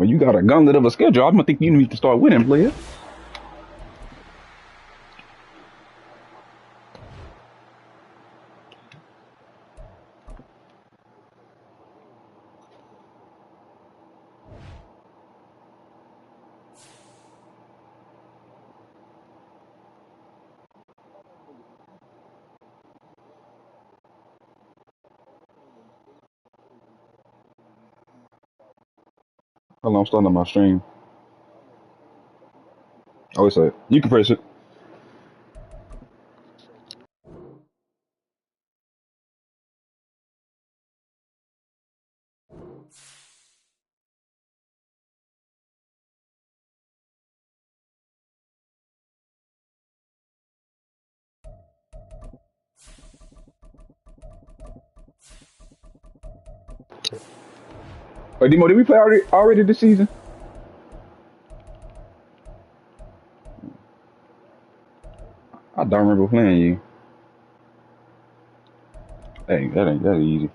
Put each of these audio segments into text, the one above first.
Well, you got a gauntlet of a schedule. I don't think you need to start winning, player. Hold on, I'm starting on my stream. Oh, it's up. You can press it. Wait, Demo, did we play already this season? I don't remember playing you. Hey, that ain't that easy.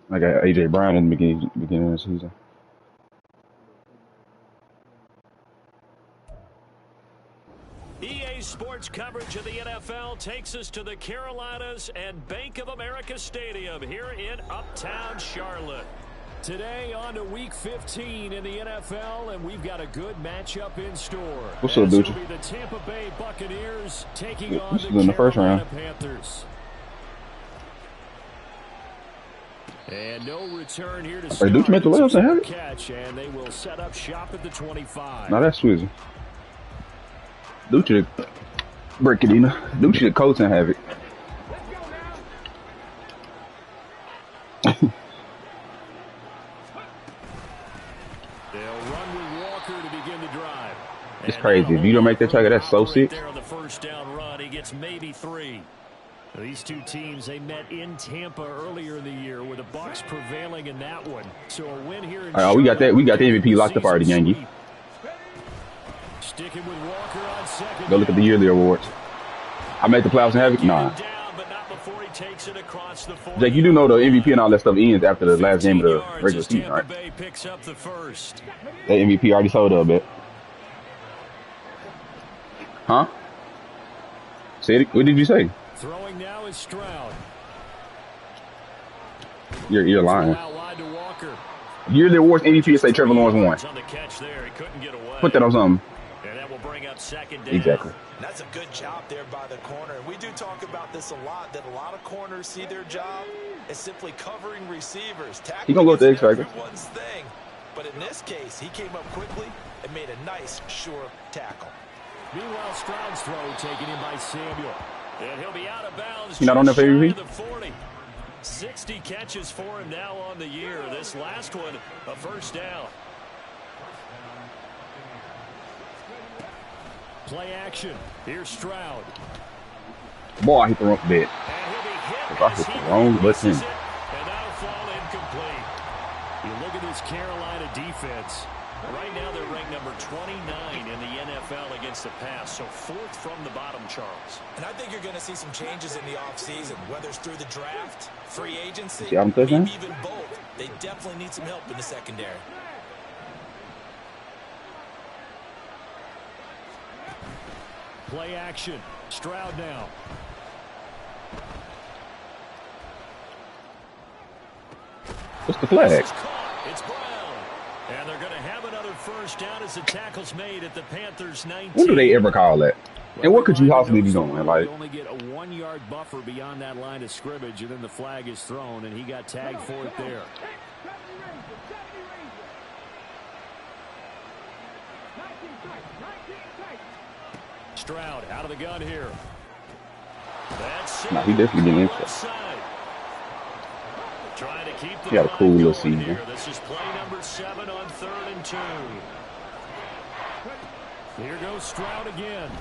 I got AJ Brown in the beginning of the season. EA Sports coverage of the NFL takes us to the Carolinas and Bank of America Stadium here in Uptown Charlotte. Today on to Week 15 in the NFL, and we've got a good matchup in store. What's up, dude? The Tampa Bay Buccaneers taking on the in the first round. Panthers. And no return here to start. Dude, made the layups and have it. Catch, and they will set up shop at the 25. Now that's Swizzy. Dude should break it, Dina. Dude should coach and have it. It's crazy. If you don't make that target, that's so sick. There on the first down run, he gets maybe 3. These two teams, they met in Tampa earlier in the year with the Bucks prevailing in that one. So a win here in we got that. We got the MVP locked up already, Yankee. Sticking with Walker on second. Go look at the yearly awards. I made the playoffs and have it? Nah. Jake, you do know the MVP and all that stuff ends after the last game of the regular season, right? That MVP already sold up a bit. Huh? Say it. What did you say? Throwing now is Stroud. You're lying. Yearly awards MVP say Trevor Lawrence won. On the catch there. He couldn't get away. Put that on something. And that will bring up second down. Exactly. That's a good job there by the corner. We do talk about this a lot, that a lot of corners see their job as simply covering receivers. He gonna go with the X Factor. Everyone's thing. But in this case, he came up quickly and made a nice, sure tackle. Meanwhile, Stroud's throw taken in by Samuel. And he'll be out of bounds. You not on the MVP? 60 catches for him now on the year. This last one, a first down. Play action. Here's Stroud. Boy, I hit the wrong bit. If I hit the wrong button. And that'll fall incomplete. You look at this Carolina defense. Right now, they're ranked number 29 in the NFL against the pass, so 4th from the bottom, Charles. And I think you're going to see some changes in the offseason, whether it's through the draft, free agency, maybe even both. They definitely need some help in the secondary. Play action. Stroud now. What's the flag? It's Brown. And they're going to have another first down as the tackle's made at the Panthers 19. When do they ever call that? And what could you possibly be doing? Like, you only get a 1-yard buffer beyond that line of scrimmage, and then the flag is thrown, and he got tagged for it there. Stroud out of the gun here. That's nah, he definitely didn't answer. Trying to keep the he had a cool little season. This is play number 7 on 3rd and 2. Here goes Stroud again.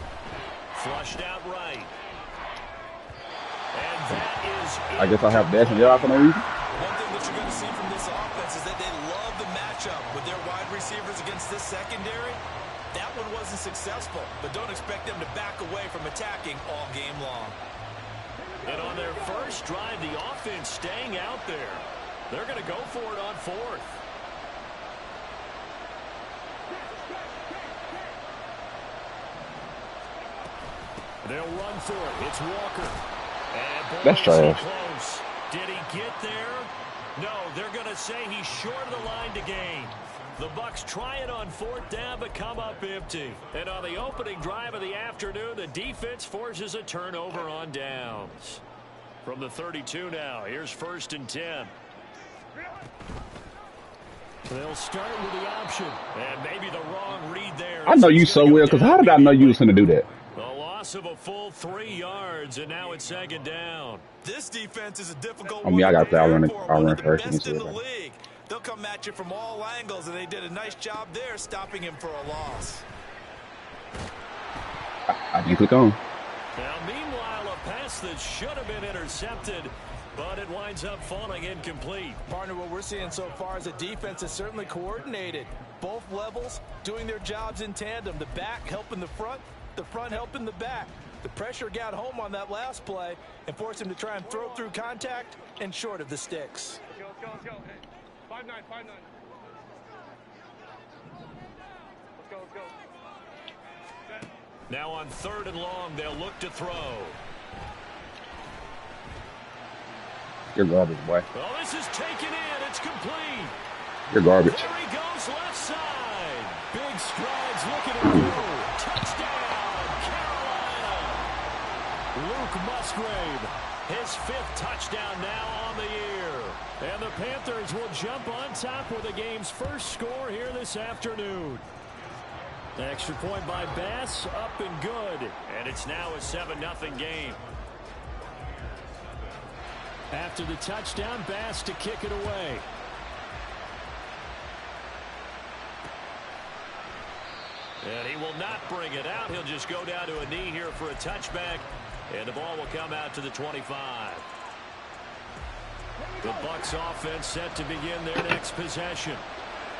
Flushed out right. And that is I guess I have dash and yard for no reason. One thing that you're going to see from this offense is that they love the matchup with their wide receivers against this secondary. That one wasn't successful, but don't expect them to back away from attacking all game long. And on their first drive, the offense staying out there. They're going to go for it on fourth. They'll run for it. It's Walker. And boy, that's trash. Close. Did he get there? No, they're going to say he's short of the line to gain. The Bucks try it on fourth down, but come up empty. And on the opening drive of the afternoon, the defense forces a turnover on downs. From the 32 now, here's 1st and 10. They'll start with the option. And maybe the wrong read there. I know you so well, because how did I know you was going to do that? The loss of a full 3 yards, and now it's 2nd down. This defense is a difficult I mean, I got to play. I'll run first. Best in the league. They'll come at you from all angles, and they did a nice job there stopping him for a loss. I can click on. Now, meanwhile, a pass that should have been intercepted, but it winds up falling incomplete. Partner, what we're seeing so far is the defense is certainly coordinated. Both levels doing their jobs in tandem. The back helping the front helping the back. The pressure got home on that last play and forced him to try and throw through contact and short of the sticks. Let's go. 5-9. Let's go. Now on 3rd and long, they'll look to throw. You're garbage, boy. Well, this is taken in. It's complete. You're garbage. There he goes, left side. Big strides, looking to go. Touchdown, Carolina. Luke Musgrave, his 5th touchdown now on the year. And the Panthers will jump on top with the game's first score here this afternoon. Extra point by Bass, up and good. And it's now a 7-0 game. After the touchdown, Bass to kick it away. And he will not bring it out. He'll just go down to a knee here for a touchback. And the ball will come out to the 25. The Bucks offense set to begin their next possession.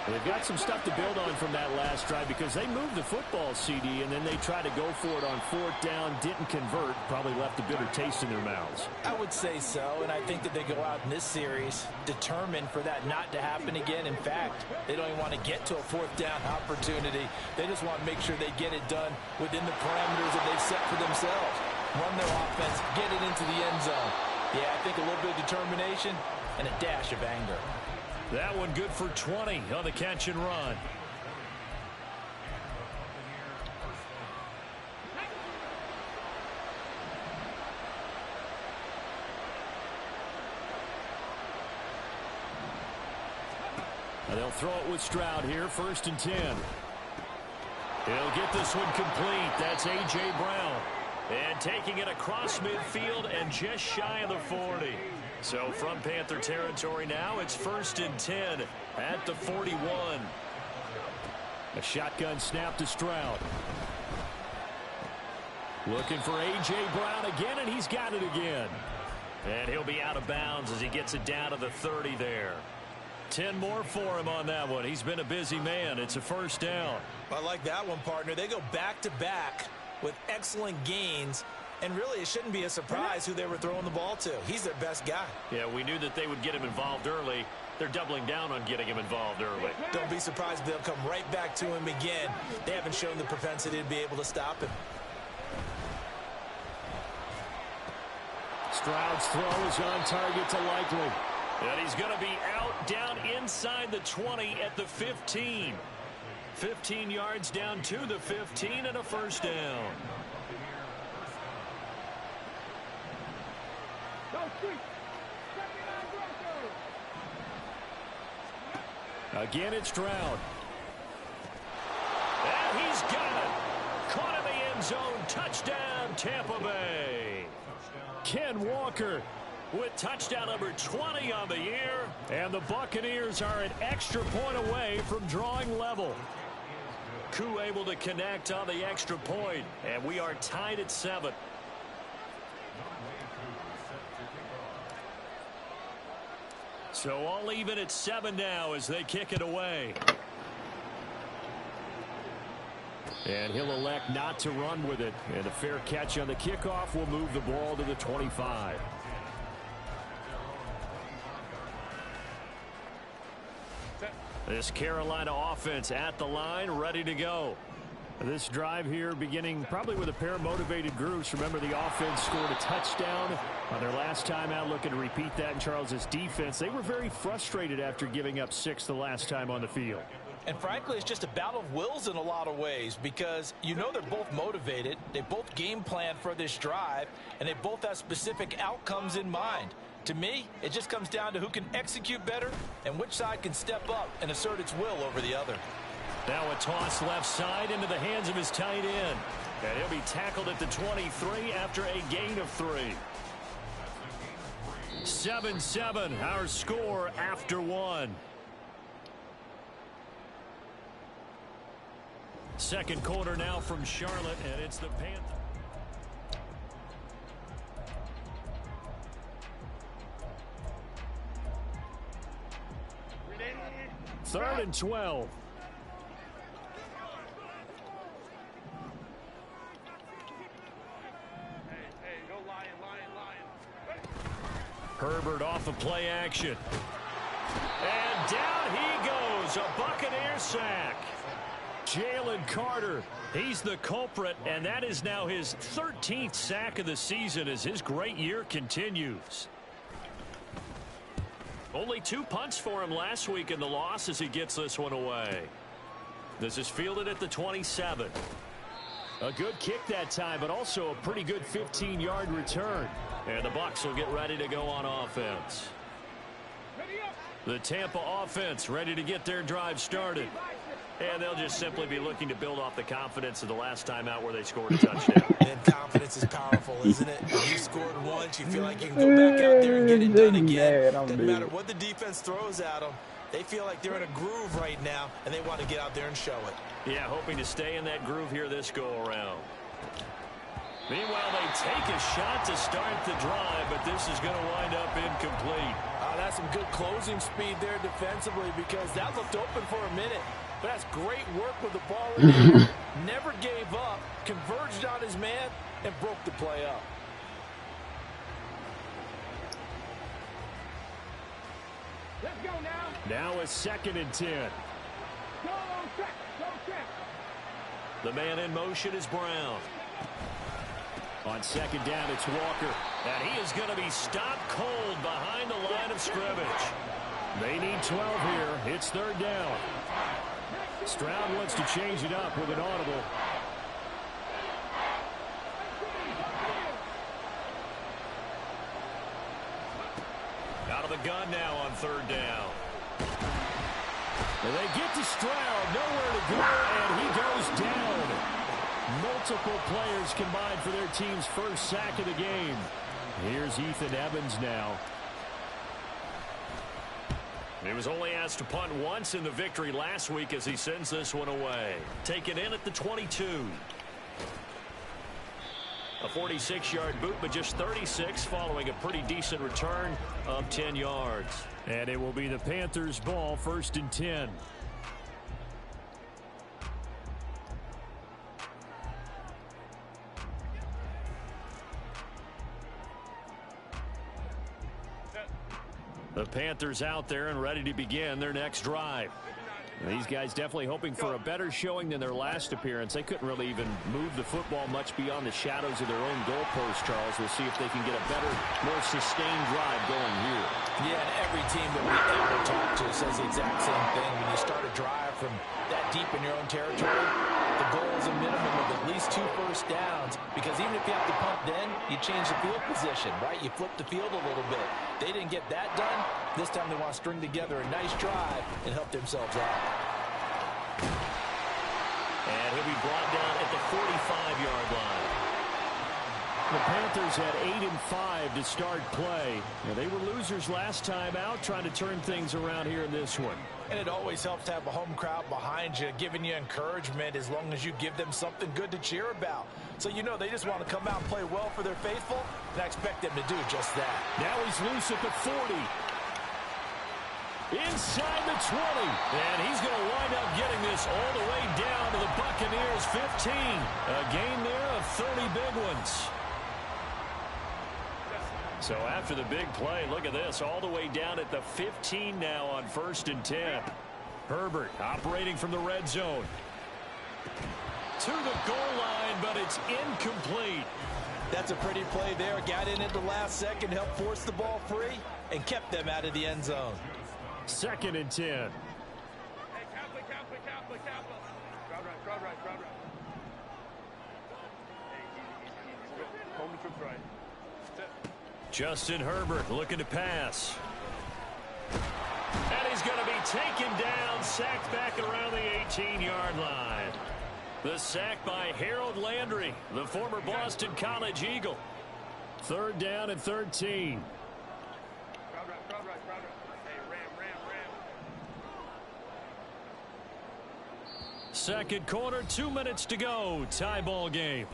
They've got some stuff to build on from that last drive because they moved the football, CD, and then they tried to go for it on 4th down, didn't convert, probably left a bitter taste in their mouths. I would say so, and I think that they go out in this series determined for that not to happen again. In fact, they don't even want to get to a 4th down opportunity. They just want to make sure they get it done within the parameters that they've set for themselves. Run their offense, get it into the end zone. Yeah, I think a little bit of determination and a dash of anger. That one good for 20 on the catch and run. And they'll throw it with Stroud here, 1st and 10. He'll get this one complete. That's A.J. Brown. And taking it across midfield and just shy of the 40. So from Panther territory now, it's 1st and 10 at the 41. A shotgun snap to Stroud. Looking for A.J. Brown again, and he's got it again. And he'll be out of bounds as he gets it down to the 30 there. 10 more for him on that one. He's been a busy man. It's a 1st down. I like that one, partner. They go back-to-back with excellent gains. And really, it shouldn't be a surprise who they were throwing the ball to. He's their best guy. Yeah, we knew that they would get him involved early. They're doubling down on getting him involved early. Don't be surprised if they'll come right back to him again. They haven't shown the propensity to be able to stop him. Stroud's throw is on target to Likely. And he's going to be out down inside the 20 at the 15. 15 yards down to the 15 and a 1st down. Again, it's Stroud. And he's got it. Caught in the end zone. Touchdown, Tampa Bay. Ken Walker with touchdown number 20 on the year. And the Buccaneers are an extra point away from drawing level. Koo able to connect on the extra point. And we are tied at 7. So all even at 7 now as they kick it away. And he'll elect not to run with it. And a fair catch on the kickoff will move the ball to the 25. This Carolina offense at the line, ready to go. This drive here beginning probably with a pair of motivated groups. Remember, the offense scored a touchdown on their last time out, looking to repeat that in Charles' defense. They were very frustrated after giving up 6 the last time on the field. And frankly, it's just a battle of wills in a lot of ways, because you know they're both motivated. They both game plan for this drive, and they both have specific outcomes in mind. To me, it just comes down to who can execute better and which side can step up and assert its will over the other. Now a toss left side into the hands of his tight end. And he'll be tackled at the 23 after a gain of 3. 7-7, our score after 1. Second quarter now from Charlotte, and it's the Panthers. Third and 12. Hey, go Lion. Herbert off of play action. And down he goes. A Buccaneer sack. Jalen Carter, he's the culprit, and that is now his 13th sack of the season as his great year continues. Only 2 punts for him last week in the loss as he gets this one away. This is fielded at the 27. A good kick that time, but also a pretty good 15-yard return. And the Bucks will get ready to go on offense. The Tampa offense ready to get their drive started. And they'll just simply be looking to build off the confidence of the last time out where they scored a touchdown. And confidence is powerful, isn't it? When you scored once, you feel like you can go back out there and get it done again. Doesn't matter what the defense throws at them. They feel like they're in a groove right now, and they want to get out there and show it. Yeah, hoping to stay in that groove here this go-around. Meanwhile, they take a shot to start the drive, but this is going to wind up incomplete. That's some good closing speed there defensively, because that looked open for a minute. But that's great work with the ball in the air. Never gave up, converged on his man, and broke the play up. Let's go now. Now a 2nd and 10. Go check. The man in motion is Brown. On 2nd down, it's Walker. And he is going to be stopped cold behind the line of scrimmage. They need 12 here. It's 3rd down. Stroud wants to change it up with an audible. Out of the gun now on 3rd down. And they get to Stroud, nowhere to go, and he goes down. Multiple players combined for their team's first sack of the game. Here's Ethan Evans now. He was only asked to punt once in the victory last week as he sends this one away. Taken in at the 22. A 46-yard boot, but just 36 following a pretty decent return of 10 yards. And it will be the Panthers' ball, 1st and 10. The Panthers out there and ready to begin their next drive. And these guys definitely hoping for a better showing than their last appearance. They couldn't really even move the football much beyond the shadows of their own goalpost, Charles. We'll see if they can get a better, more sustained drive going here. Yeah, and every team that we ever talk to says the exact same thing. When you start a drive from that deep in your own territory, the goal is a minimum of at least 2 first downs, because even if you have to punt then, you change the field position, right? You flip the field a little bit. They didn't get that done. This time they want to string together a nice drive and help themselves out. And he'll be brought down at the 45-yard line. The Panthers had 8 and 5 to start play. Now, they were losers last time out, trying to turn things around here in this one. And it always helps to have a home crowd behind you, giving you encouragement as long as you give them something good to cheer about. So you know they just want to come out and play well for their faithful, and I expect them to do just that. Now he's loose at the 40. Inside the 20. And he's going to wind up getting this all the way down to the Bucks Buccaneers 15. A gain there of 30 big ones. So after the big play, look at this, all the way down at the 15 now on 1st and 10. Herbert operating from the red zone. To the goal line, but it's incomplete. That's a pretty play there. Got in at the last second, helped force the ball free, and kept them out of the end zone. 2nd and 10. Hey, Kaplan. Crowd right. Hey, easy. Hold the troops right. Justin Herbert looking to pass. And he's going to be taken down, sacked back around the 18-yard line. The sack by Harold Landry, the former Boston College Eagle. 3rd down and 13. Crowd right. Hey, ram. 2nd quarter, 2 minutes to go. Tie ball game.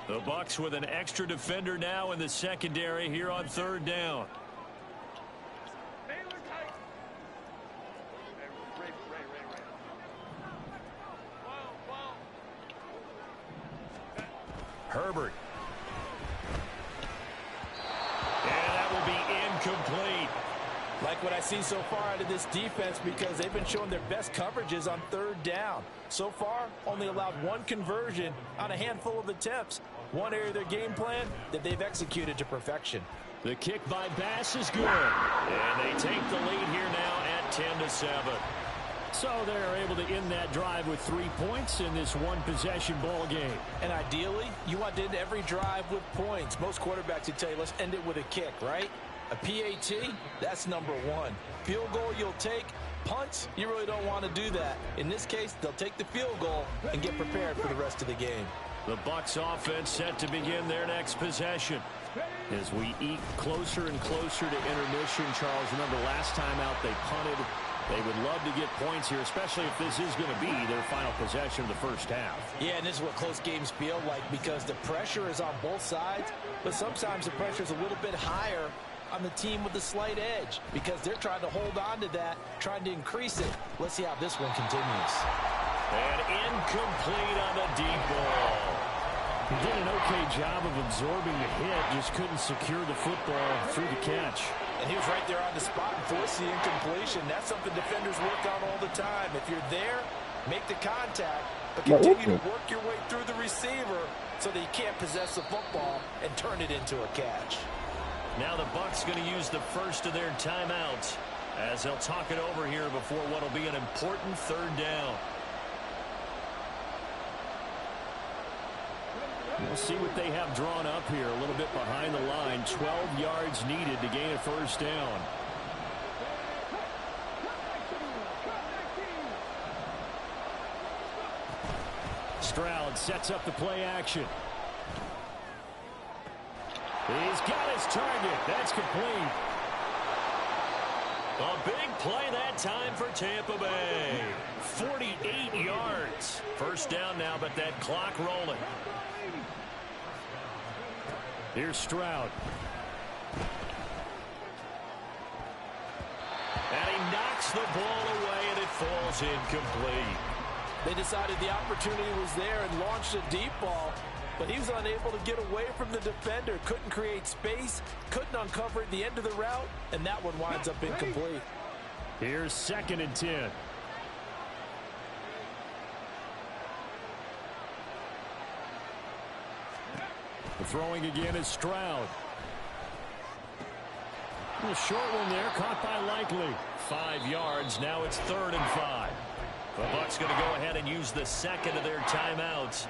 The Bucks with an extra defender now in the secondary here on 3rd down. Baylor tight. Hey, Ray. Whoa. Herbert. And that will be incomplete. Like what I see so far out of this defense, because they've been showing their best coverages on 3rd down. So far, only allowed 1 conversion on a handful of attempts. One area of their game plan that they've executed to perfection. The kick by Bass is good. And they take the lead here now at 10-7. So they're able to end that drive with 3 points in this one-possession ball game. And ideally, you want to end every drive with points. Most quarterbacks would tell you, let's end it with a kick, right? A PAT, that's number 1. Field goal you'll take. Punts, you really don't want to do that. In this case, they'll take the field goal and get prepared for the rest of the game. The Bucks offense set to begin their next possession. As we eke closer and closer to intermission, Charles, remember last time out they punted. They would love to get points here, especially if this is going to be their final possession of the first half. Yeah, and this is what close games feel like, because the pressure is on both sides, but sometimes the pressure is a little bit higher on the team with the slight edge, because they're trying to hold on to that, trying to increase it. Let's see how this one continues. And incomplete on the deep ball. He did an okay job of absorbing the hit, just couldn't secure the football through the catch. And he was right there on the spot and forced the incompletion. That's something defenders work on all the time. If you're there, make the contact, but continue to work your way through the receiver so that you can't possess the football and turn it into a catch. Now the Bucks going to use the first of their timeouts as they'll talk it over here before what will be an important 3rd down. We'll see what they have drawn up here a little bit behind the line. 12 yards needed to gain a 1st down. Stroud sets up the play action. He's got his target. That's complete. A big play that time for Tampa Bay. 48 yards. 1st down now, but that clock rolling. Here's Stroud. And he knocks the ball away, and it falls incomplete. They decided the opportunity was there and launched a deep ball, but he was unable to get away from the defender. Couldn't create space, couldn't uncover at the end of the route, and that one winds up incomplete. Here's 2nd and 10. The throwing again is Stroud. A short one there, caught by Likely. 5 yards, now it's 3rd and 5. The Bucks going to go ahead and use the 2nd of their timeouts,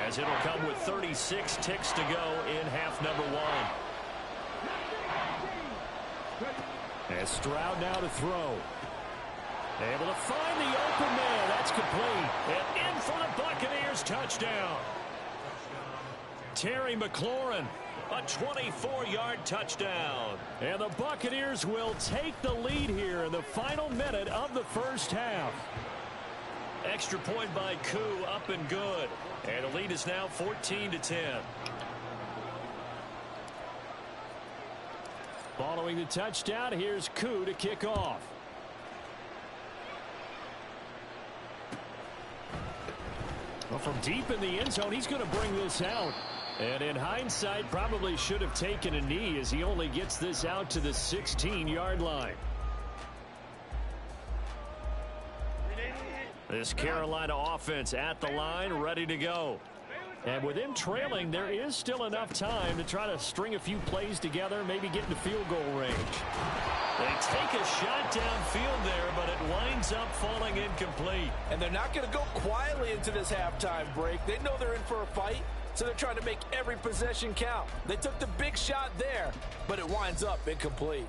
as it'll come with 36 ticks to go in half number 1. As Stroud now to throw. Able to find the open man. That's complete. And in for the Buccaneers touchdown. Terry McLaurin, a 24-yard touchdown. And the Buccaneers will take the lead here in the final minute of the 1st half. Extra point by Koo, up and good. And the lead is now 14-10. Following the touchdown, here's Koo to kick off. Well, from deep in the end zone, he's going to bring this out. And in hindsight, probably should have taken a knee as he only gets this out to the 16-yard line. This Carolina offense at the line, ready to go. And with him trailing, there is still enough time to try to string a few plays together, maybe get into field goal range. They take a shot downfield there, but it winds up falling incomplete. And they're not going to go quietly into this halftime break. They know they're in for a fight, so they're trying to make every possession count. They took the big shot there, but it winds up incomplete.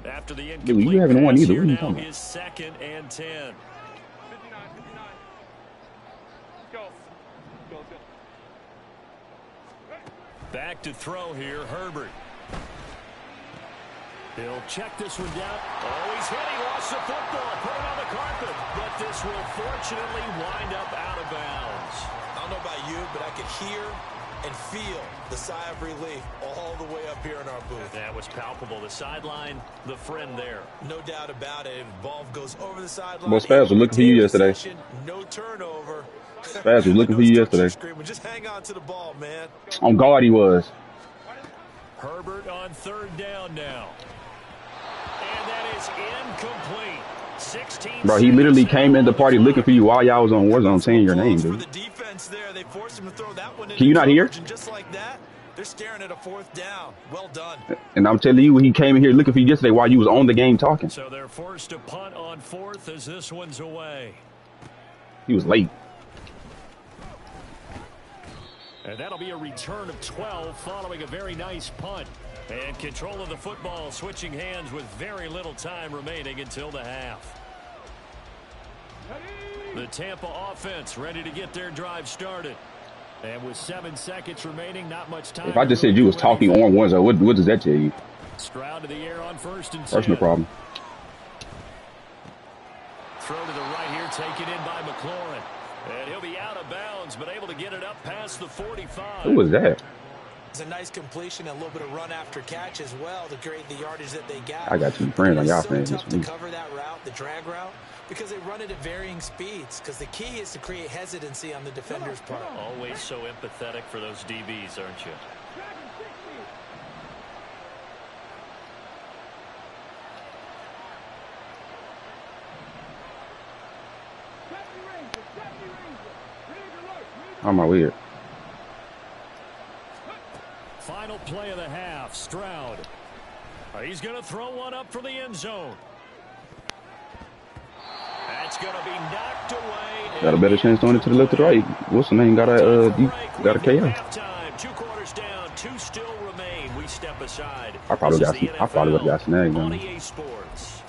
After the incomplete you haven't won pass, either. here What are you now talking about? is 2nd and 10. 59, 59. Go. Go, go. Back to throw here, Herbert. He'll check this one down. Oh, he's hit. He lost the football. Put it on the carpet. But this will fortunately wind up out of bounds. I don't know about you, but I could hear and feel the sigh of relief all the way up here in our booth. That was palpable. The sideline, the friend there. No doubt about it. Ball goes over the sideline. Well, Spaz was looking for you yesterday. No turnover. Spaz was looking for you yesterday. Just hang on to the ball, man. On guard he was. Herbert on 3rd down now. And that is incomplete. 16 Bro, he literally came in the party looking for you while y'all was on Warzone saying your name, dude. Can you not hear? Just like that, they're staring at a 4th down. Well done. And I'm telling you, he came in here looking for you yesterday while you was on the game talking. So they're forced to punt on 4th as this one's away. He was late. And that'll be a return of 12 following a very nice punt. And control of the football switching hands with very little time remaining until the half. The Tampa offense ready to get their drive started. And with 7 seconds remaining, not much time. If I just said you was talking on Warzone, what does that tell you? Stroud to the air on 1st and 10. That's no problem. Throw to the right here, taken in by McLaurin. And he'll be out of bounds, but able to get it up past the 45. Who was that? It's a nice completion and a little bit of run after catch as well to create the yardage that they got. I got some friends on y'all so fans. tough to cover that route, the drag route, because they run it at varying speeds. Because the key is to create hesitancy on the defender's part. Always so empathetic for those DBs, aren't you? Oh my weird. Final play of the half, Stroud. He's going to throw one up for the end zone. That's going to be knocked away. Got a better chance throwing it to the left or the right. What's the name? Got a KO. Halftime. 2 quarters down, 2 still remain. We step aside. I probably would have got snagged on EA Sports.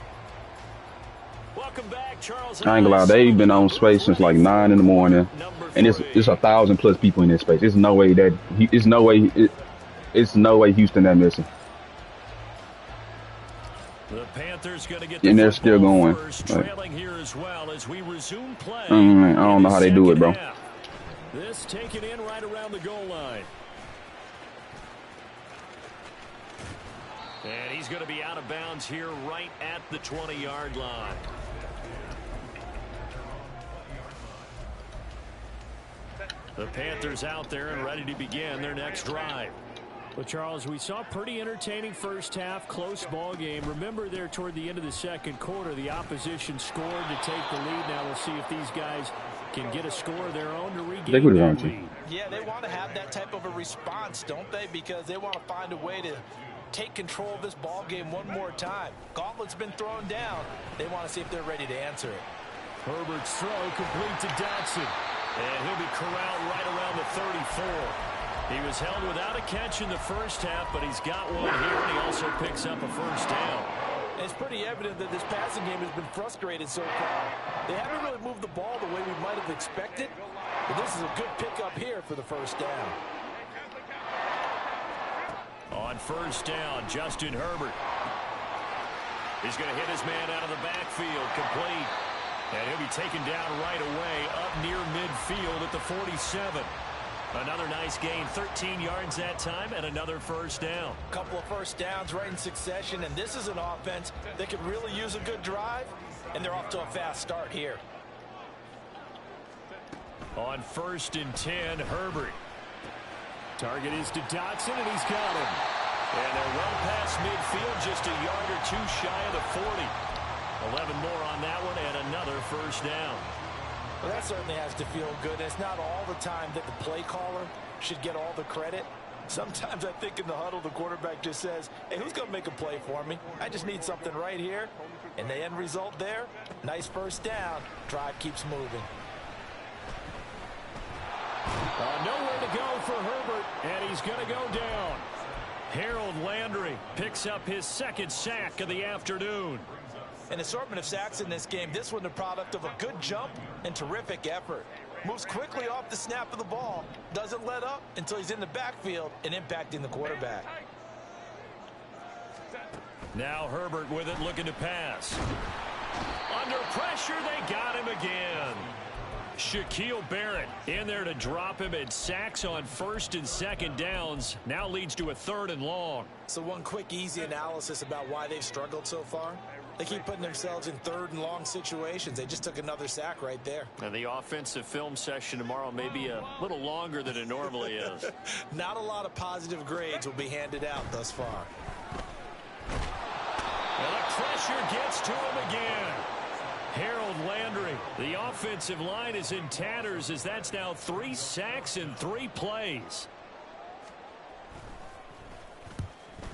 Welcome back, Charles. I ain't gonna lie, they've been on space since like 9 in the morning, and it's 1,000+ people in this space. There's no way that it's no way Houston that missing. The Panthers going to get and they're still going. Trailing here as well as we resume play. I don't know how they do it, bro. This taken in right around the goal line. And he's going to be out of bounds here right at the 20-yard line. The Panthers out there and ready to begin their next drive. Well, Charles, we saw a pretty entertaining first half, close ball game. Remember there toward the end of the second quarter, the opposition scored to take the lead. Now we'll see if these guys can get a score of their own to regain that lead. Yeah, they want to have that type of a response, don't they? Because they want to find a way to take control of this ball game one more time. Gauntlet's been thrown down. They want to see if they're ready to answer it. Herbert's throw complete to Dotson. And he'll be corralled right around the 34. He was held without a catch in the first half, but he's got one here, and he also picks up a first down. It's pretty evident that this passing game has been frustrated so far. They haven't really moved the ball the way we might have expected, but this is a good pickup here for the first down. On first down, Justin Herbert. He's going to hit his man out of the backfield, complete. And he'll be taken down right away up near midfield at the 47. Another nice gain, 13 yards that time, and another first down. A couple of first downs right in succession, and this is an offense that could really use a good drive, and they're off to a fast start here. On 1st and 10, Herbert. Target is to Dotson, and he's got him. And they're well past midfield, just a yard or two shy of the 40. 11 more on that one, and another first down. Well, that certainly has to feel good. It's not all the time that the play caller should get all the credit. Sometimes I think in the huddle, the quarterback just says, hey, who's going to make a play for me? I just need something right here. And the end result there, nice first down. Drive keeps moving. Nowhere to go for Herbert, and he's going to go down. Harold Landry picks up his 2nd sack of the afternoon. An assortment of sacks in this game. This one the product of a good jump and terrific effort. Moves quickly off the snap of the ball. Doesn't let up until he's in the backfield and impacting the quarterback. Now Herbert with it, looking to pass. Under pressure, they got him again. Shaquille Barrett in there to drop him, and sacks on 1st and 2nd downs now leads to a 3rd and long. So one quick, easy analysis about why they've struggled so far. They keep putting themselves in 3rd and long situations. They just took another sack right there. And the offensive film session tomorrow may be a little longer than it normally is. Not a lot of positive grades will be handed out thus far. And the pressure gets to him again. Harold Landry. The offensive line is in tatters as that's now 3 sacks in 3 plays.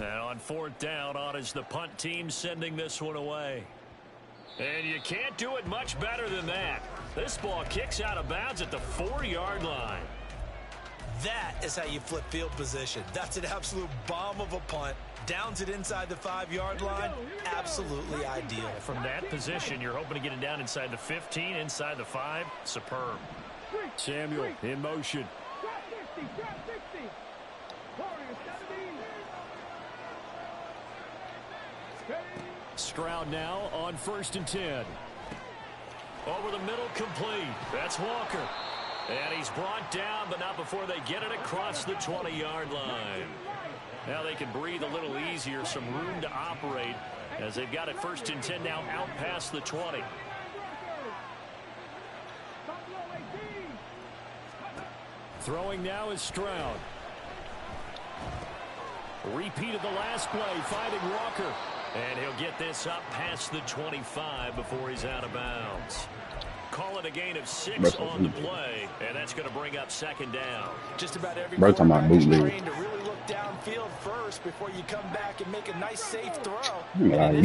And on 4th down, on is the punt team sending this one away. And you can't do it much better than that. This ball kicks out of bounds at the 4-yard line. That is how you flip field position. That's an absolute bomb of a punt. Downs it inside the 5-yard line. Absolutely ideal. From that position, you're hoping to get it down inside the 15, inside the 5. Superb. Samuel in motion. Stroud now on 1st and 10. Over the middle, complete. That's Walker. And he's brought down, but not before they get it across the 20-yard line. Now they can breathe a little easier, some room to operate as they've got it 1st and 10 now out past the 20. Throwing now is Stroud. Repeat of the last play, finding Walker. And he'll get this up past the 25 before he's out of bounds. Call it a gain of 6 on the play, and that's going to bring up 2nd down. Just about every quarterback is trained to really look downfield first before you come back and make a nice safe throw. I ain't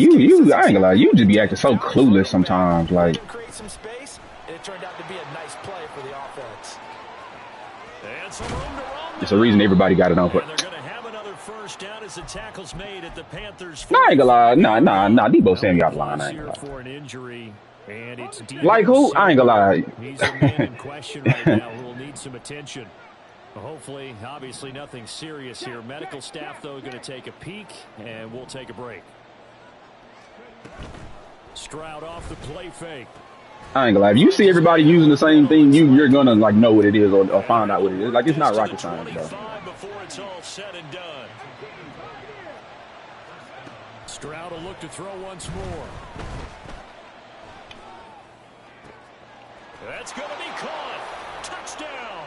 gonna lie, you just be acting so clueless sometimes. Like, create some space, and it turned out to be a nice play for the offense. And some room to run. it's a reason everybody got it on foot. And they're going to have another first down as the tackle's made at the Panthers. Nah, I ain't gonna lie. Nah. Debo Samuel out the line. I ain't gonna lie. For an injury. And it's like who? I ain't gonna lie. He's the man in question right now who will need some attention. Hopefully, obviously nothing serious here. Medical staff, though, going to take a peek, and we'll take a break. Stroud off the play fake. I ain't gonna lie. If you see everybody using the same thing, you're gonna like know what it is or find out what it is. Like, it's not rocket science, though. Before it's all said and done. Stroud will look to throw once more. That's going to be caught. Touchdown.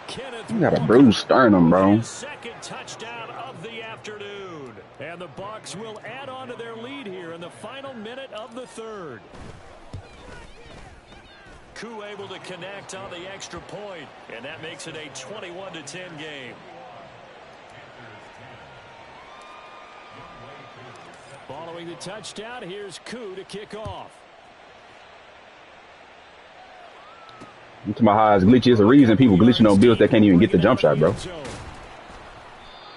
Kenneth, you got a bruised sternum, bro. Second touchdown of the afternoon. And the Bucks will add on to their lead here in the final minute of the 3rd. Koo able to connect on the extra point, and that makes it a 21-10 game. Following the touchdown, here's Koo to kick off. To my highest glitchy, it's a reason people glitching on Bills that can't even get the jump shot, bro.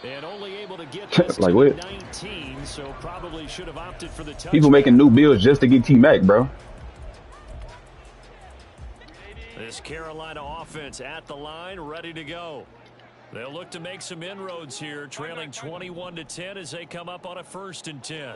And only able to get like what? 19, so probably should have opted for the touchdown. People making new builds just to get T-Mac, bro. This Carolina offense at the line, ready to go. They'll look to make some inroads here, trailing 21-10 as they come up on a 1st and 10.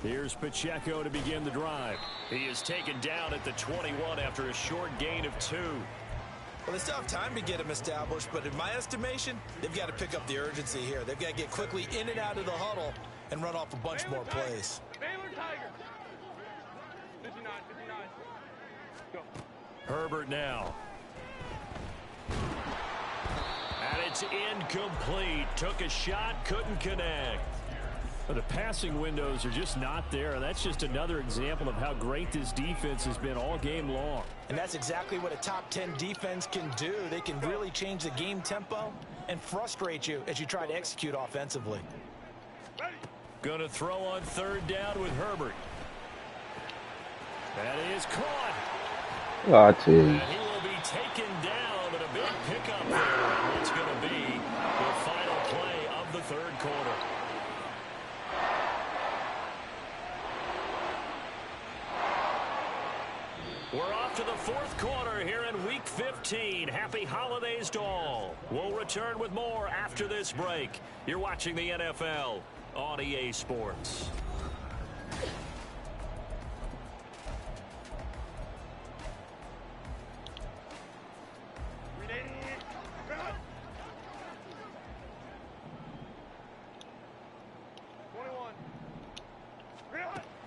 Here's Pacheco to begin the drive. He is taken down at the 21 after a short gain of 2. Well, they still have time to get him established, but in my estimation, they've got to pick up the urgency here. They've got to get quickly in and out of the huddle and run off a bunch more plays. Baylor Tiger. 59, 59. Go. Herbert now. And it's incomplete. Took a shot, couldn't connect. The passing windows are just not there. That's just another example of how great this defense has been all game long. And that's exactly what a top 10 defense can do. They can really change the game tempo and frustrate you as you try to execute offensively. Going to throw on 3rd down with Herbert. That is caught. And he will be taken down, but a big pickup there. And it's going to be the final play of the 3rd quarter. We're off to the 4th quarter here in Week 15. Happy holidays to all. We'll return with more after this break. You're watching the NFL on EA Sports.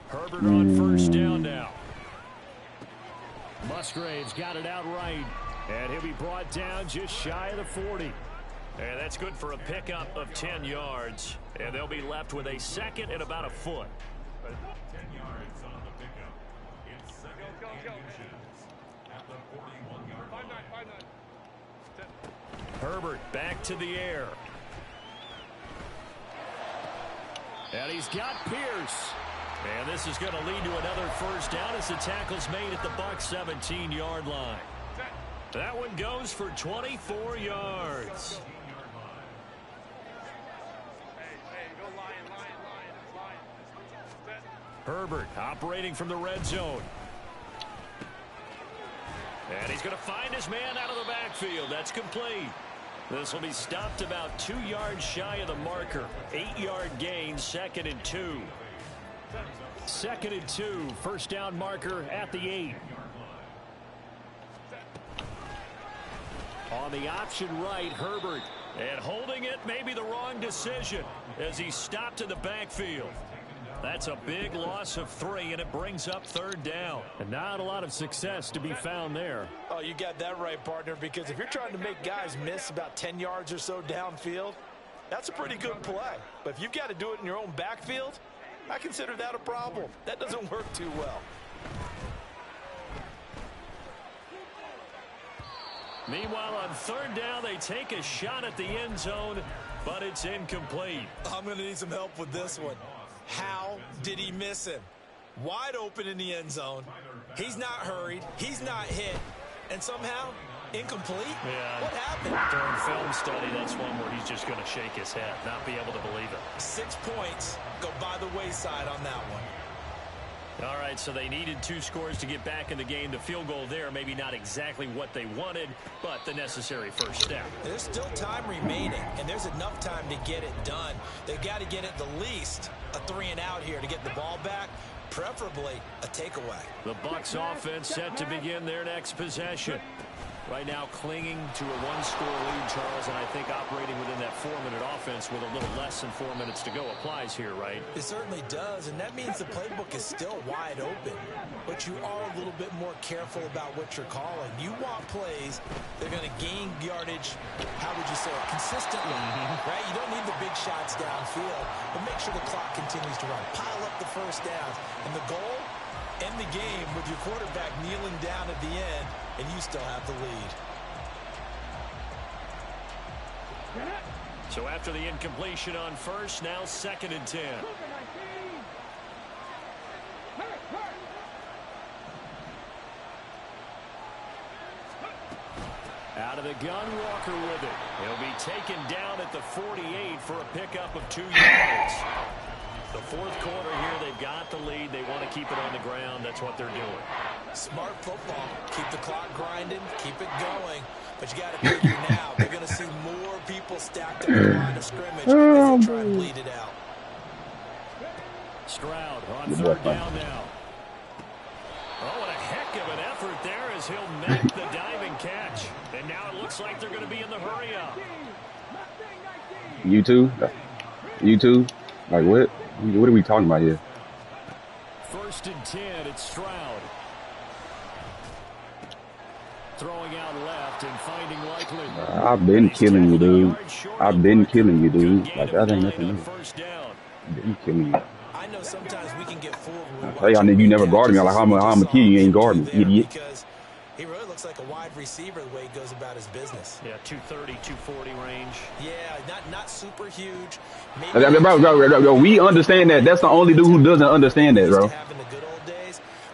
Herbert on 1st down now. Musgrave's got it out right, and he'll be brought down just shy of the 40. And that's good for a pickup of 10 yards, and they'll be left with a 2nd and about a foot. 10 yards on the pickup. It's 2nd Go. at the 41-yard line. 5-9. Herbert back to the air. And he's got Pierce. And this is going to lead to another 1st down as the tackle's made at the Bucks 17-yard line. That one goes for 24 yards. Hey, go Lion. Set. Herbert operating from the red zone. And he's going to find his man out of the backfield. That's complete. This will be stopped about 2 yards shy of the marker. 8-yard gain, 2nd and 2. 2nd and 2, 1st down marker at the 8. On the option right, Herbert. And holding it may be the wrong decision as he stopped in the backfield. That's a big loss of 3, and it brings up 3rd down. And not a lot of success to be found there. Oh, you got that right, partner, because if you're trying to make guys miss about 10 yards or so downfield, that's a pretty good play. But if you've got to do it in your own backfield, I consider that a problem. That doesn't work too well. Meanwhile, on 3rd down, they take a shot at the end zone, but it's incomplete. I'm going to need some help with this one. How did he miss him? Wide open in the end zone. He's not hurried. He's not hit. And somehow, incomplete? Yeah. What happened? During film study, that's one where he's just going to shake his head, not be able to believe it. 6 points go by the wayside on that one. All right, so they needed 2 scores to get back in the game. The field goal there, maybe not exactly what they wanted, but the necessary 1st step. There's still time remaining, and there's enough time to get it done. They've got to get at the least a 3 and out here to get the ball back, preferably a takeaway. The Bucks offense set to begin their next possession. Right now clinging to a 1-score lead, Charles, and I think operating within that 4-minute offense with a little less than 4 minutes to go applies here, right? It certainly does, and that means the playbook is still wide open. But you are a little bit more careful about what you're calling. You want plays that are going to gain yardage, how would you say it, consistently, right? You don't need the big shots downfield, but make sure the clock continues to run. Pile up the 1st downs, and the goal, end the game with your quarterback kneeling down at the end, and you still have the lead. So after the incompletion on 1st, now 2nd and 10. Out of the gun, Walker with it. He'll be taken down at the 48 for a pickup of 2 yards. The 4th quarter here, they've got the lead. They want to keep it on the ground. That's what they're doing. Smart football. Keep the clock grinding. Keep it going. But you got to figure now, they're going to see more people stacked up in the line of scrimmage as they try and bleed it out. Stroud on Good boy, third fine. down now. Oh, what a heck of an effort there as he'll make the diving catch. And now it looks like they're going to be in the hurry up. You too? You too? Like what? What are we talking about here? 1st and 10, it's Stroud. Throwing out left and finding Likely. I've been killing you, dude. I've been killing you, dude. Like, that ain't nothing new. I've been killing you. I know sometimes we can get fooled when we I tell y'all niggas you never guarded me. I'm like, I'm a kid, you ain't guard me, idiot. Because he really looks like a wide receiver the way he goes about his business. Yeah, 230, 240 range. Yeah, not super huge. Bro, we understand that. That's the only dude who doesn't understand that, bro.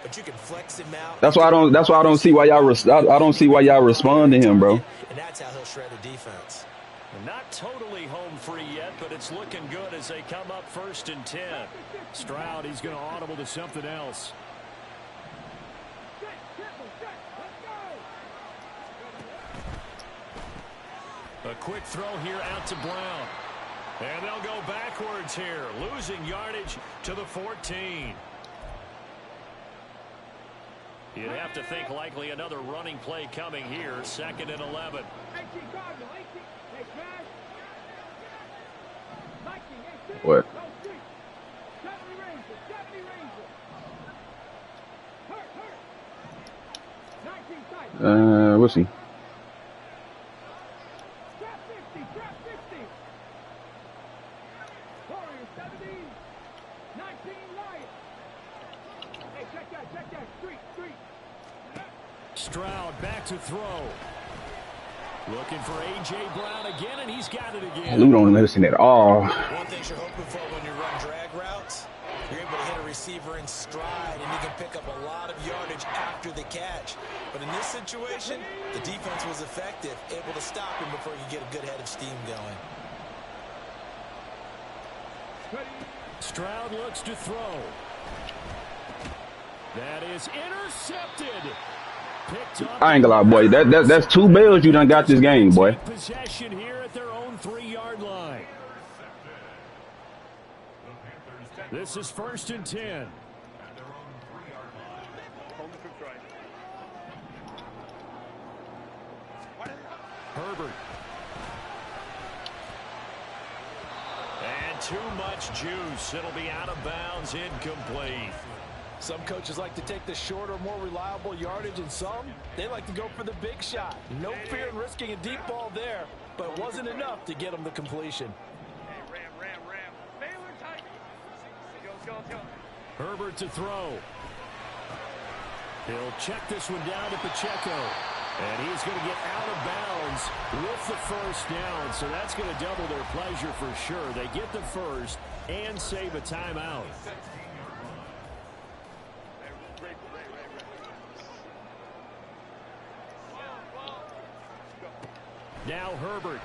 But you can flex him out. That's why I don't see why y'all I don't see why y'all respond to him, bro. And that's how he'll shred a defense. Not totally home free yet, but it's looking good as they come up 1st and 10. Stroud, he's going to audible to something else. A quick throw here out to Brown. And they'll go backwards here, losing yardage to the 14. You'd have to think likely another running play coming here, 2nd and 11. What? We'll see. Stroud back to throw. Looking for A.J. Brown again, and he's got it again. Lou don't listen at all. One thing you're hoping for when you run drag routes, you're able to hit a receiver in stride, and you can pick up a lot of yardage after the catch. But in this situation, the defense was effective, able to stop him before you get a good head of steam going. Stroud looks to throw. That is intercepted. I ain't gonna lie, boy. That's 2 bells you done got this game, boy. Possession here at their own 3-yard line. This is 1st and 10. Herbert. And too much juice. It'll be out of bounds, incomplete. Some coaches like to take the shorter, more reliable yardage, and some, they like to go for the big shot. No fear in risking a deep ball there, but it wasn't enough to get them the completion. Hey, Ram. Baylor Tigers. Go. Herbert to throw. He'll check this one down to Pacheco. And he's going to get out of bounds with the 1st down. So that's going to double their pleasure for sure. They get the 1st and save a timeout. Now Herbert.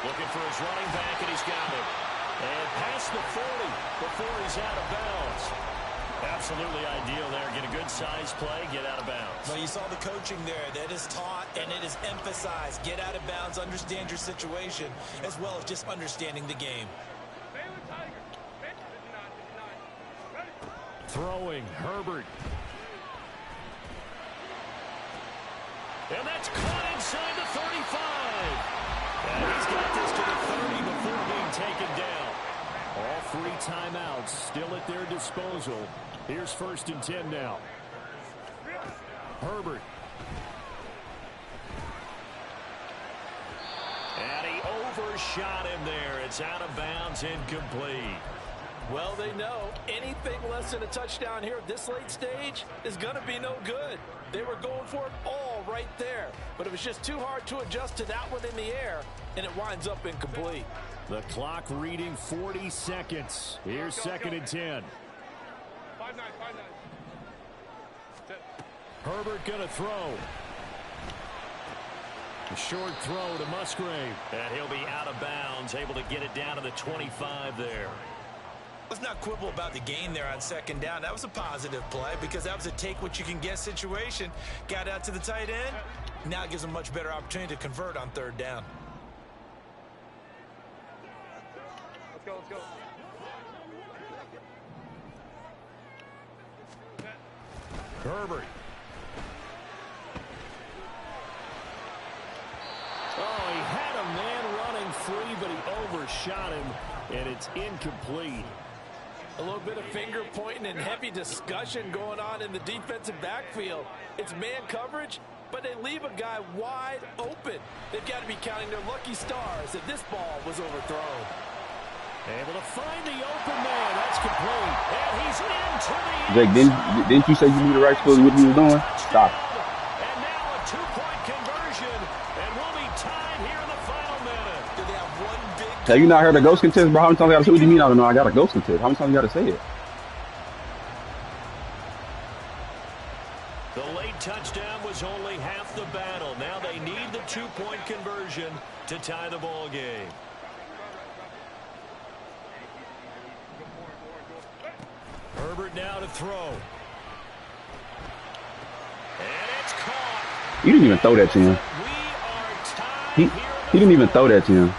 Looking for his running back, and he's got it. And past the 40 before he's out of bounds. Absolutely ideal there. Get a good size play, get out of bounds. Well, you saw the coaching there. That is taught and it is emphasized. Get out of bounds, understand your situation, as well as just understanding the game. Baylor Tigers. 59. Ready? Throwing, Herbert. And that's caught inside the 35. And he's got this to the 30 before being taken down. All 3 timeouts still at their disposal. Here's 1st and 10 now. Herbert. And he overshot him there. It's out of bounds, incomplete. Well, they know anything less than a touchdown here at this late stage is going to be no good. They were going for it all right there, but it was just too hard to adjust to that one in the air, and it winds up incomplete. The clock reading 40 seconds. Here's 2nd and 10. 5-9. Herbert going to throw. A short throw to Musgrave. And he'll be out of bounds, able to get it down to the 25 there. Let's not quibble about the gain there on 2nd down. That was a positive play because that was a take-what-you-can-get situation. Got out to the tight end. Now it gives them a much better opportunity to convert on 3rd down. Let's go. Herbert. Oh, he had a man running free, but he overshot him, and it's incomplete. A little bit of finger pointing and heavy discussion going on in the defensive backfield. It's man coverage, but they leave a guy wide open. They've got to be counting their lucky stars that this ball was overthrown. Able to find the open man. That's complete. And he's into the Jake, didn't you say you knew the right foot what he was doing? Stop. And now a two-point conversion, and we'll be tied here in the final minute. Do they have one big... Have you not heard a ghost contest, bro? How many times I gotta say what do you mean? I don't know. I got a ghost contest. How many times you gotta say it? The late touchdown was only half the battle. Now they need the two-point conversion to tie the ball game. Herbert now to throw. And it's caught. You didn't even throw that to him. We are tied He didn't even throw that to him.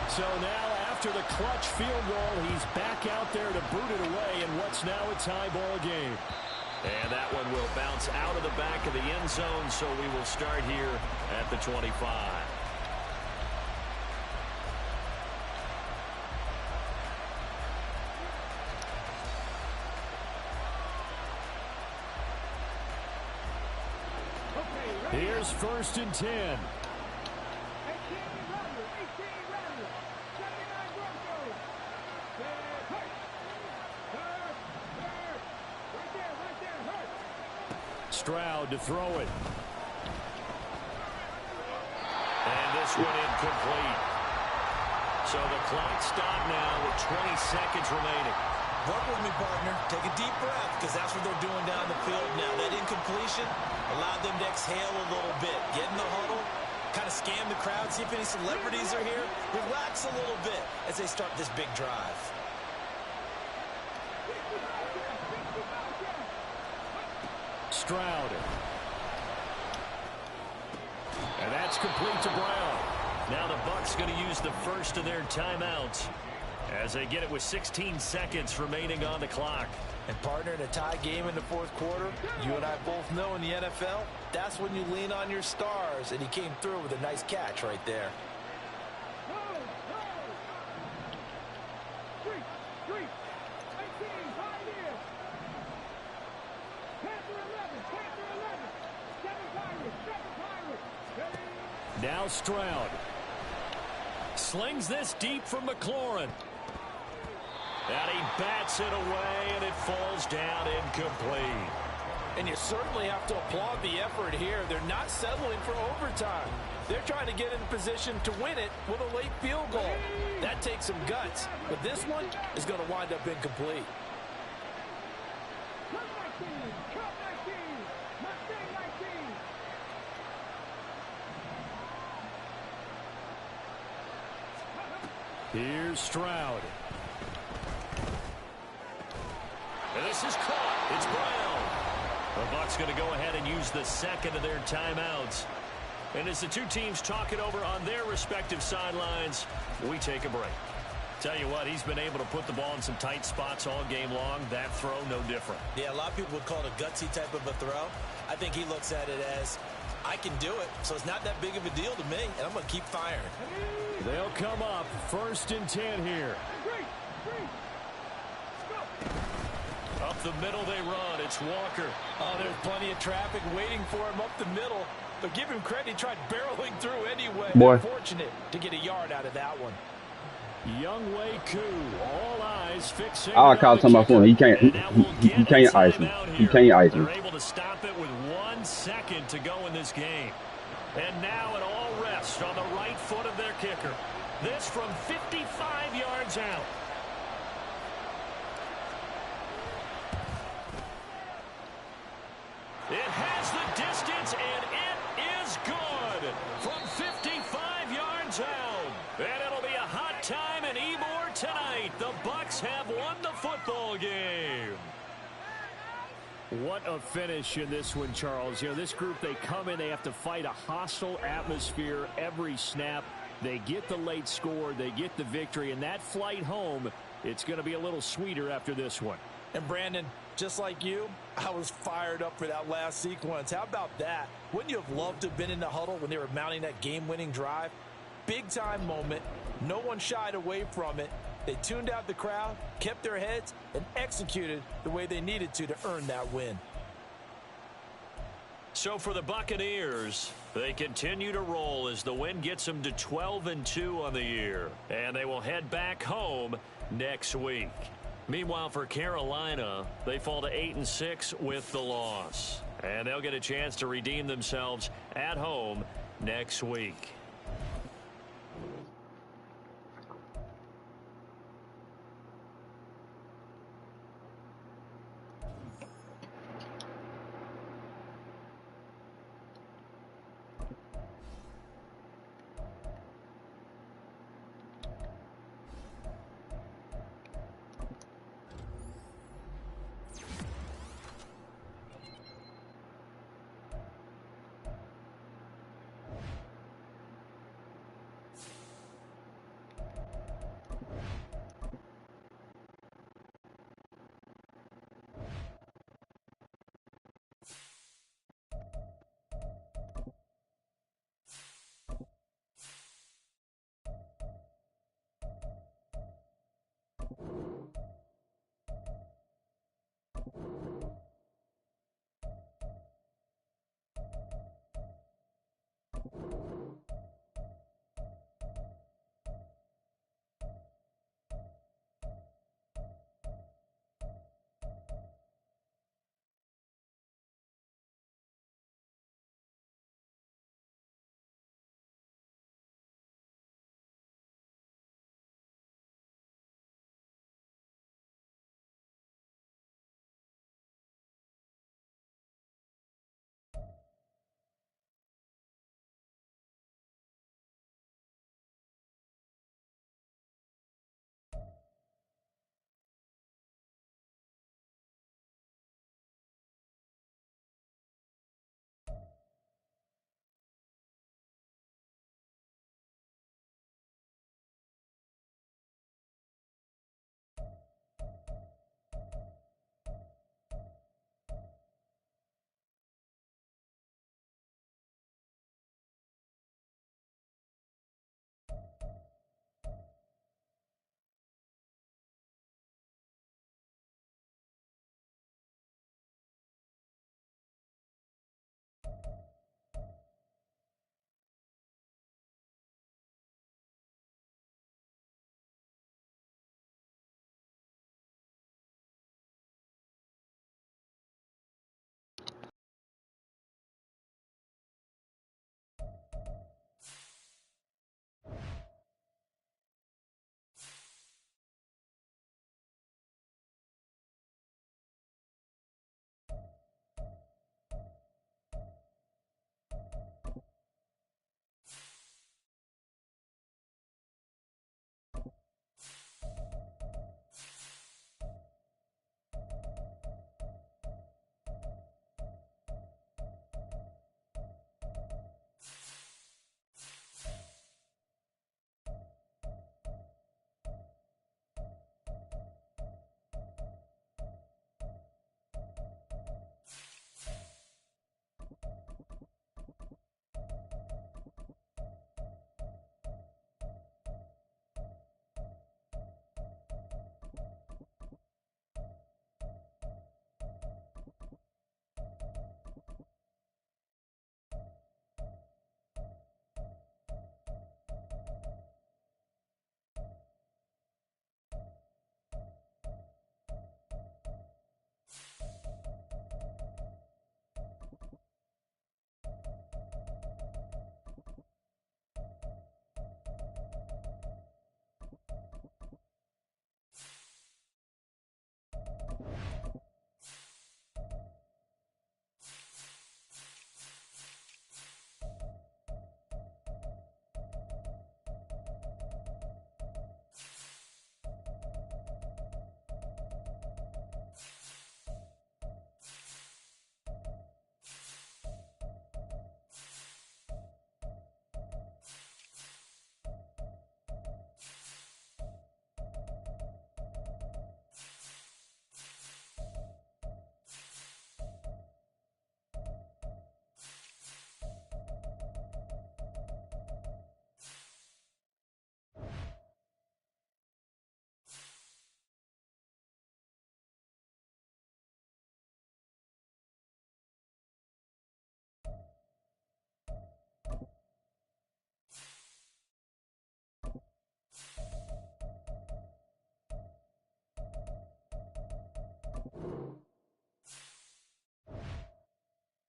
So now after the clutch field goal, he's back out there to boot it away in what's now a tie ball game. And that one will bounce out of the back of the end zone, so we will start here at the 25. Here's 1st and 10. Stroud to throw it. And this one incomplete. So the clock stopped now with 20 seconds remaining. Work with me, partner. Take a deep breath, because that's what they're doing down the field now. That incompletion allowed them to exhale a little bit. Get in the huddle, kind of scan the crowd, see if any celebrities are here. Relax a little bit as they start this big drive. Stroud. And that's complete to Brown. Now the Bucks going to use the first of their timeouts as they get it with 16 seconds remaining on the clock. And partner, in a tie game in the fourth quarter, you and I both know in the NFL, that's when you lean on your stars, and he came through with a nice catch right there. Now Stroud slings this deep from McLaurin. And he bats it away, and it falls down incomplete. And you certainly have to applaud the effort here. They're not settling for overtime. They're trying to get in position to win it with a late field goal. That takes some guts, but this one is going to wind up incomplete. Here's Stroud. And this is caught. It's Brown. The Bucks going to go ahead and use the second of their timeouts. And as the two teams talk it over on their respective sidelines, we take a break. Tell you what, he's been able to put the ball in some tight spots all game long. That throw, no different. Yeah, a lot of people would call it a gutsy type of a throw. I think he looks at it as, I can do it, so it's not that big of a deal to me, and I'm going to keep firing. They'll come up 1st and 10 here. Up the middle they run. It's Walker. Oh, there's plenty of traffic waiting for him up the middle. But give him credit, he tried barreling through anyway. Boy. Fortunate to get a yard out of that one. Young Wei Koo, all eyes fixing. I call talking about phone. He can't ice me. He can't ice me. They're able to stop it with 1 second to go in this game. And now it all rests on the right foot of their kicker. This from 55 yards out. It has the distance, and it is good from 55 yards out. And it'll be a hot time in Ybor tonight. The Bucks have won the football game. What a finish in this one, Charles. You know, this group, they come in, they have to fight a hostile atmosphere every snap. They get the late score, they get the victory, and that flight home, it's going to be a little sweeter after this one. And Brandon, just like you, I was fired up for that last sequence. How about that? Wouldn't you have loved to have been in the huddle when they were mounting that game-winning drive? Big-time moment. No one shied away from it. They tuned out the crowd, kept their heads, and executed the way they needed to earn that win. So for the Buccaneers, they continue to roll as the win gets them to 12-2 on the year. And they will head back home next week. Meanwhile, for Carolina, they fall to 8-6 with the loss. And they'll get a chance to redeem themselves at home next week.